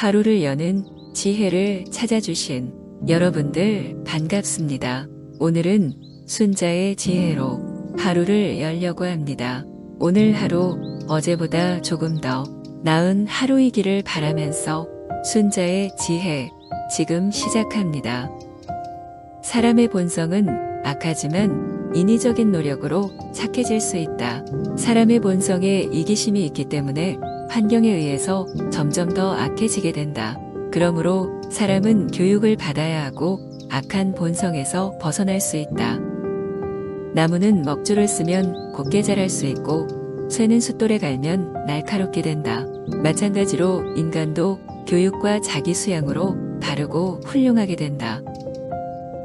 하루를 여는 지혜를 찾아주신 여러분들 반갑습니다. 오늘은 순자의 지혜로 하루를 열려고 합니다. 오늘 하루 어제보다 조금 더 나은 하루이기를 바라면서 순자의 지혜 지금 시작합니다. 사람의 본성은 악하지만 인위적인 노력으로 착해질 수 있다. 사람의 본성에 이기심이 있기 때문에 환경에 의해서 점점 더 악해지게 된다. 그러므로 사람은 교육을 받아야 하고 악한 본성에서 벗어날 수 있다. 나무는 먹줄을 쓰면 곱게 자랄 수 있고 쇠는 숫돌에 갈면 날카롭게 된다. 마찬가지로 인간도 교육과 자기 수양으로 바르고 훌륭하게 된다.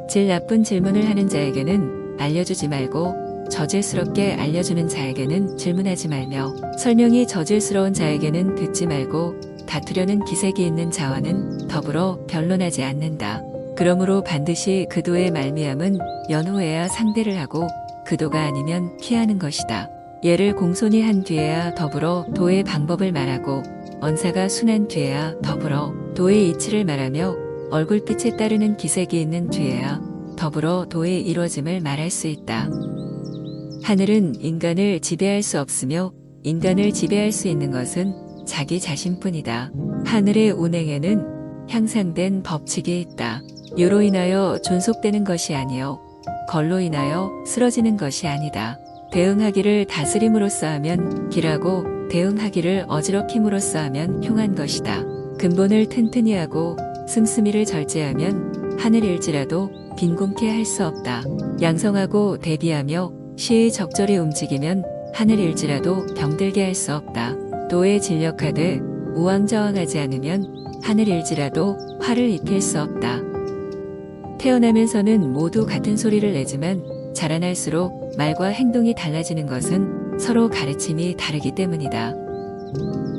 질 나쁜 질문을 하는 자에게는 알려주지 말고 저질스럽게 알려주는 자에게는 질문하지 말며 설명이 저질스러운 자에게는 듣지 말고 다투려는 기색이 있는 자와는 더불어 변론하지 않는다. 그러므로 반드시 그도의 말미암은 연호해야 상대를 하고 그도가 아니면 피하는 것이다. 예를 공손히 한 뒤에야 더불어 도의 방법을 말하고 언사가 순한 뒤에야 더불어 도의 이치를 말하며 얼굴빛에 따르는 기색이 있는 뒤에야 더불어 도의 이루어짐을 말할 수 있다. 하늘은 인간을 지배할 수 없으며 인간을 지배할 수 있는 것은 자기 자신뿐이다. 하늘의 운행에는 향상된 법칙이 있다. 요로 인하여 존속되는 것이 아니요 걸로 인하여 쓰러지는 것이 아니다. 대응하기를 다스림으로써 하면 길하고 대응하기를 어지럽힘으로써 하면 흉한 것이다. 근본을 튼튼히 하고 씀씀이를 절제하면 하늘일지라도 빈곤케 할 수 없다. 양성하고 대비하며 시의 적절히 움직이면 하늘일지라도 병들게 할 수 없다. 도에 진력하되 우왕좌왕하지 않으면 하늘일지라도 화를 입힐 수 없다. 태어나면서는 모두 같은 소리를 내지만 자라날수록 말과 행동이 달라지는 것은 서로 가르침이 다르기 때문이다.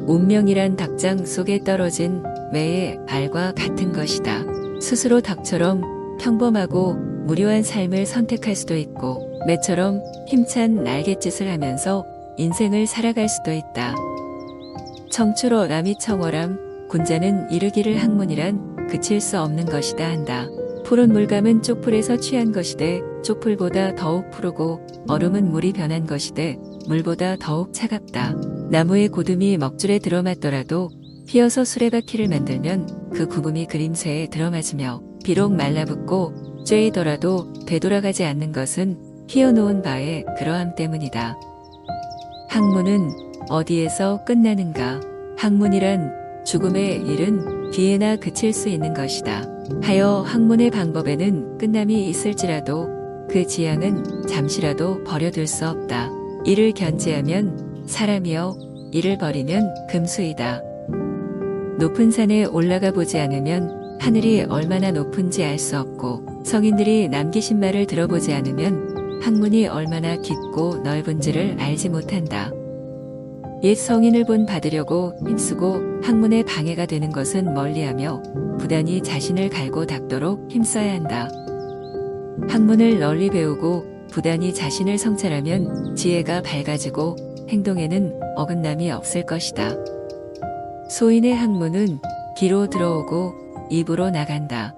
운명이란 닭장 속에 떨어진 매의 알과 같은 것이다. 스스로 닭처럼 평범하고 무료한 삶을 선택할 수도 있고 매처럼 힘찬 날갯짓을 하면서 인생을 살아갈 수도 있다. 청출어람이 청어람, 군자는 이르기를 학문이란 그칠 수 없는 것이다 한다. 푸른 물감은 쪽풀에서 취한 것이되 쪽풀보다 더욱 푸르고 얼음은 물이 변한 것이되 물보다 더욱 차갑다. 나무의 고듬이 먹줄에 들어맞더라도 휘어서 수레바퀴를 만들면 그 구름이 그림새에 들어맞으며 비록 말라붙고 쬐이더라도 되돌아가지 않는 것은 휘어놓은 바의 그러함 때문이다. 학문은 어디에서 끝나는가? 학문이란 죽음의 일은 뒤에나 그칠 수 있는 것이다. 하여 학문의 방법에는 끝남이 있을지라도 그 지향은 잠시라도 버려둘 수 없다. 이를 견지하면 사람이여 이를 버리면 금수이다. 높은 산에 올라가 보지 않으면 하늘이 얼마나 높은지 알 수 없고 성인들이 남기신 말을 들어보지 않으면 학문이 얼마나 깊고 넓은지를 알지 못한다. 옛 성인을 본 받으려고 힘쓰고 학문에 방해가 되는 것은 멀리하며 부단히 자신을 갈고 닦도록 힘써야 한다. 학문을 널리 배우고 부단히 자신을 성찰하면 지혜가 밝아지고 행동에는 어긋남이 없을 것이다. 소인의 학문은 귀로 들어오고 입으로 나간다.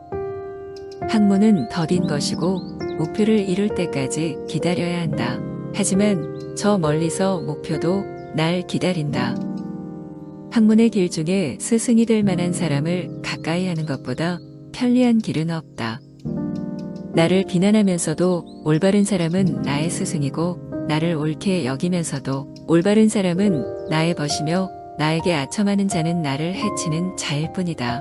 학문은 더딘 것이고 목표를 이룰 때까지 기다려야 한다. 하지만 저 멀리서 목표도 날 기다린다. 학문의 길 중에 스승이 될 만한 사람을 가까이 하는 것보다 편리한 길은 없다. 나를 비난하면서도 올바른 사람은 나의 스승이고 나를 옳게 여기면서도 올바른 사람은 나의 벗이며 나에게 아첨하는 자는 나를 해치는 자일 뿐이다.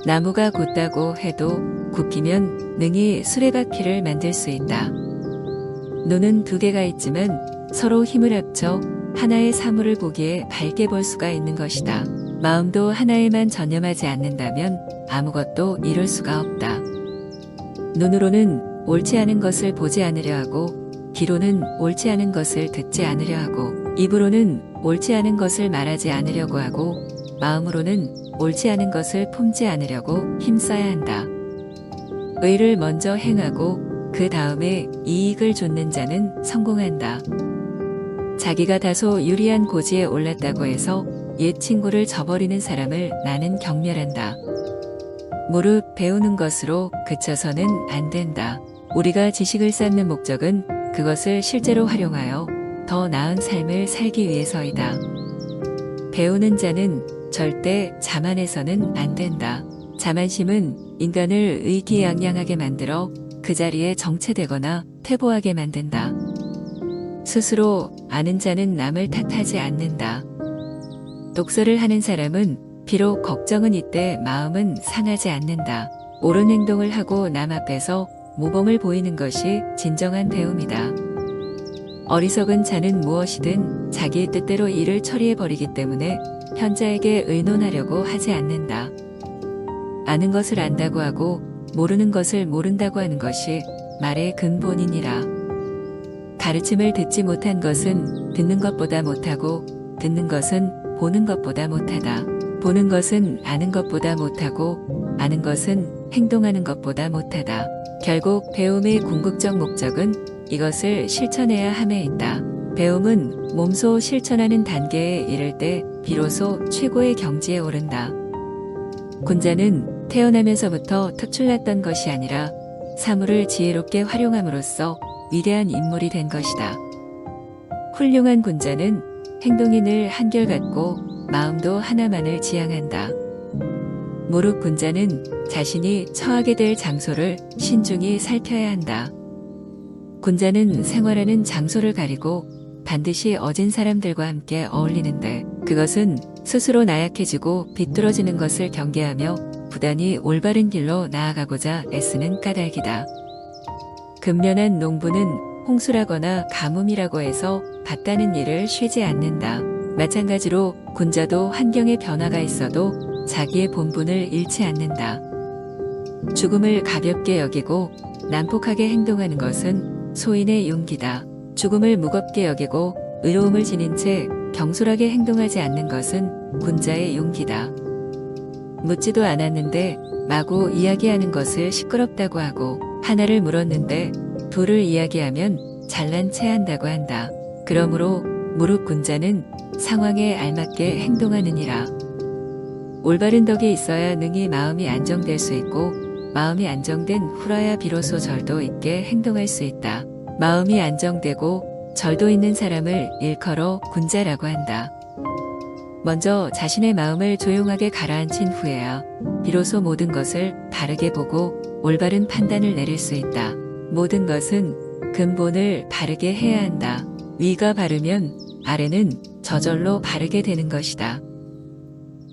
나무가 곧다고 해도 굽히면 능히 수레바퀴를 만들 수 있다. 눈은 두 개가 있지만 서로 힘을 합쳐 하나의 사물을 보기에 밝게 볼 수가 있는 것이다. 마음도 하나에만 전념하지 않는다면 아무것도 이룰 수가 없다. 눈으로는 옳지 않은 것을 보지 않으려 하고 귀로는 옳지 않은 것을 듣지 않으려 하고 입으로는 옳지 않은 것을 말하지 않으려고 하고 마음으로는 옳지 않은 것을 품지 않으려고 힘써야 한다. 의를 먼저 행하고 그 다음에 이익을 좇는 자는 성공한다. 자기가 다소 유리한 고지에 올랐다고 해서 옛 친구를 저버리는 사람을 나는 경멸한다. 무릇 배우는 것으로 그쳐서는 안 된다. 우리가 지식을 쌓는 목적은 그것을 실제로 활용하여 더 나은 삶을 살기 위해서이다. 배우는 자는 절대 자만해서는 안 된다. 자만심은 인간을 의기양양하게 만들어 그 자리에 정체되거나 퇴보하게 만든다. 스스로 아는 자는 남을 탓하지 않는다. 독서를 하는 사람은 비록 걱정은 있되 마음은 상하지 않는다. 옳은 행동을 하고 남 앞에서 모범을 보이는 것이 진정한 배움이다. 어리석은 자는 무엇이든 자기 뜻대로 일을 처리해버리기 때문에 현자에게 의논하려고 하지 않는다. 아는 것을 안다고 하고 모르는 것을 모른다고 하는 것이 말의 근본이니라. 가르침을 듣지 못한 것은 듣는 것보다 못하고 듣는 것은 보는 것보다 못하다. 보는 것은 아는 것보다 못하고 아는 것은 행동하는 것보다 못하다. 결국 배움의 궁극적 목적은 이것을 실천해야 함에 있다. 배움은 몸소 실천하는 단계에 이를 때 비로소 최고의 경지에 오른다. 군자는 태어나면서부터 특출났던 것이 아니라 사물을 지혜롭게 활용함으로써 위대한 인물이 된 것이다. 훌륭한 군자는 행동이 늘 한결같고 마음도 하나만을 지향한다. 무릇 군자는 자신이 처하게 될 장소를 신중히 살펴야 한다. 군자는 생활하는 장소를 가리고 반드시 어진 사람들과 함께 어울리는데 그것은 스스로 나약해지고 비뚤어지는 것을 경계하며 부단히 올바른 길로 나아가고자 애쓰는 까닭이다. 근면한 농부는 홍수라거나 가뭄이라고 해서 밭다는 일을 쉬지 않는다. 마찬가지로 군자도 환경의 변화가 있어도 자기의 본분을 잃지 않는다. 죽음을 가볍게 여기고 난폭하게 행동하는 것은 소인의 용기다. 죽음을 무겁게 여기고 의로움을 지닌 채 경솔하게 행동하지 않는 것은 군자의 용기다. 묻지도 않았는데 마구 이야기하는 것을 시끄럽다고 하고 하나를 물었는데 둘을 이야기하면 잘난 체 한다고 한다. 그러므로 무릇 군자는 상황에 알맞게 행동하느니라. 올바른 덕이 있어야 능히 마음이 안정될 수 있고 마음이 안정된 후라야 비로소 절도 있게 행동할 수 있다. 마음이 안정되고 절도 있는 사람을 일컬어 군자라고 한다. 먼저 자신의 마음을 조용하게 가라앉힌 후에야 비로소 모든 것을 바르게 보고 올바른 판단을 내릴 수 있다. 모든 것은 근본을 바르게 해야 한다. 위가 바르면 아래는 저절로 바르게 되는 것이다.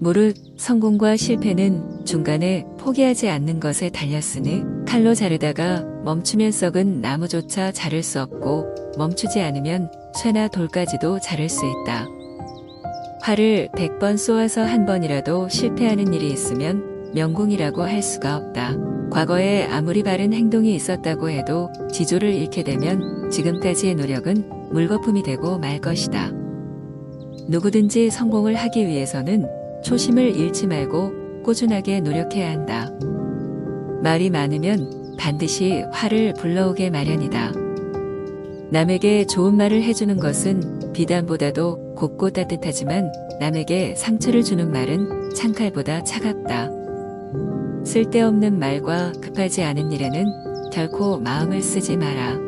무릇 성공과 실패는 중간에 포기하지 않는 것에 달렸으니 칼로 자르다가 멈추면 썩은 나무조차 자를 수 없고 멈추지 않으면 쇠나 돌까지도 자를 수 있다. 활을 100번 쏘아서 한 번이라도 실패하는 일이 있으면 명공이라고 할 수가 없다. 과거에 아무리 바른 행동이 있었다고 해도 지조를 잃게 되면 지금까지의 노력은 물거품이 되고 말 것이다. 누구든지 성공을 하기 위해서는 초심을 잃지 말고 꾸준하게 노력해야 한다. 말이 많으면 반드시 화를 불러오게 마련이다. 남에게 좋은 말을 해주는 것은 비단보다도 곱고 따뜻하지만 남에게 상처를 주는 말은 창칼보다 차갑다. 쓸데없는 말과 급하지 않은 일에는 결코 마음을 쓰지 마라.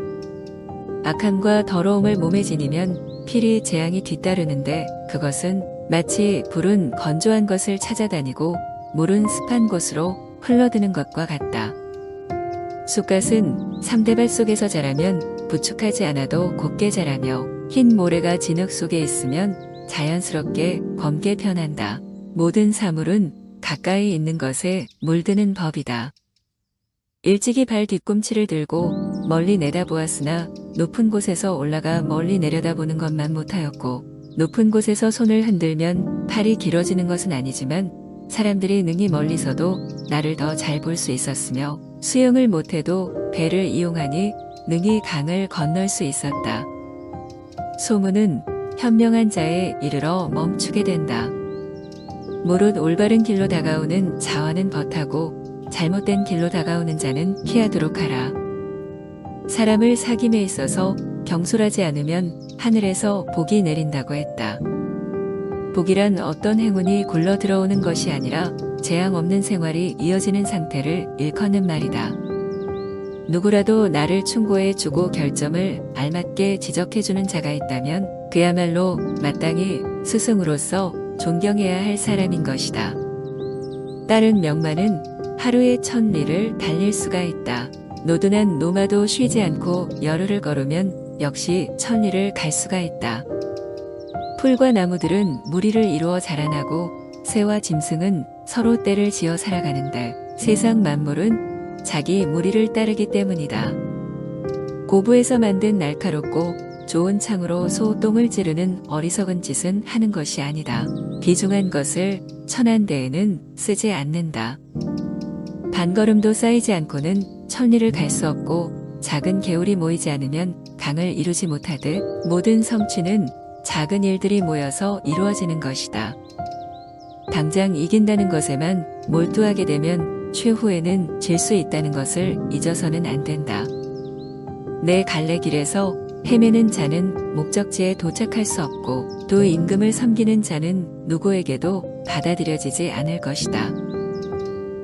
악함과 더러움을 몸에 지니면 필히 재앙이 뒤따르는데 그것은 마치 불은 건조한 것을 찾아다니고 물은 습한 곳으로 흘러드는 것과 같다. 쑥갓은 삼대밭 속에서 자라면 부축하지 않아도 곱게 자라며 흰 모래가 진흙 속에 있으면 자연스럽게 검게 변한다. 모든 사물은 가까이 있는 것에 물드는 법이다. 일찍이 발 뒤꿈치를 들고 멀리 내다보았으나 높은 곳에서 올라가 멀리 내려다보는 것만 못하였고 높은 곳에서 손을 흔들면 팔이 길어지는 것은 아니지만 사람들이 능히 멀리서도 나를 더 잘 볼 수 있었으며 수영을 못해도 배를 이용하니 능히 강을 건널 수 있었다. 소문은 현명한 자에 이르러 멈추게 된다. 무릇 올바른 길로 다가오는 자와는 벗하고 잘못된 길로 다가오는 자는 피하도록 하라. 사람을 사귐에 있어서 경솔하지 않으면 하늘에서 복이 내린다고 했다. 복이란 어떤 행운이 굴러 들어오는 것이 아니라 재앙 없는 생활이 이어지는 상태를 일컫는 말이다. 누구라도 나를 충고해 주고 결점을 알맞게 지적해주는 자가 있다면 그야말로 마땅히 스승으로서 존경해야 할 사람인 것이다. 다른 명마는 하루에 1000리를 달릴 수가 있다. 노둔한 노마도 쉬지 않고 열흘을 걸으면 역시 1000리를 갈 수가 있다. 풀과 나무들은 무리를 이루어 자라나고 새와 짐승은 서로 떼를 지어 살아가는데 세상 만물은 자기 무리를 따르기 때문이다. 고부에서 만든 날카롭고 좋은 창으로 소 똥을 찌르는 어리석은 짓은 하는 것이 아니다. 귀중한 것을 천한 데에는 쓰지 않는다. 반걸음도 쌓이지 않고는 1000리를 갈 수 없고 작은 개울이 모이지 않으면 강을 이루지 못하듯 모든 성취는 작은 일들이 모여서 이루어지는 것이다. 당장 이긴다는 것에만 몰두하게 되면 최후에는 질 수 있다는 것을 잊어서는 안 된다. 내 갈래길에서 헤매는 자는 목적지에 도착할 수 없고 또 임금을 섬기는 자는 누구에게도 받아들여지지 않을 것이다.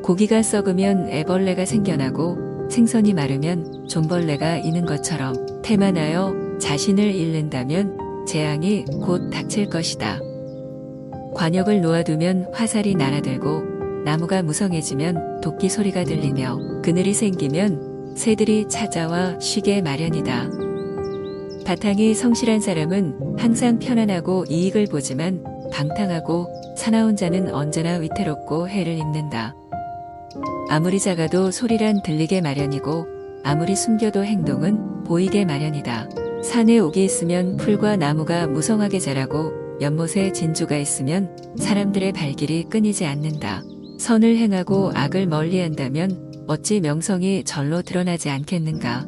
고기가 썩으면 애벌레가 생겨나고 생선이 마르면 종벌레가 이는 것처럼 태만하여 자신을 잃는다면 재앙이 곧 닥칠 것이다. 관역을 놓아두면 화살이 날아들고 나무가 무성해지면 도끼 소리가 들리며 그늘이 생기면 새들이 찾아와 쉬게 마련이다. 바탕이 성실한 사람은 항상 편안하고 이익을 보지만 방탕하고 사나운 자는 언제나 위태롭고 해를 입는다. 아무리 작아도 소리란 들리게 마련이고 아무리 숨겨도 행동은 보이게 마련이다. 산에 옥이 있으면 풀과 나무가 무성하게 자라고 연못에 진주가 있으면 사람들의 발길이 끊이지 않는다. 선을 행하고 악을 멀리한다면 어찌 명성이 절로 드러나지 않겠는가.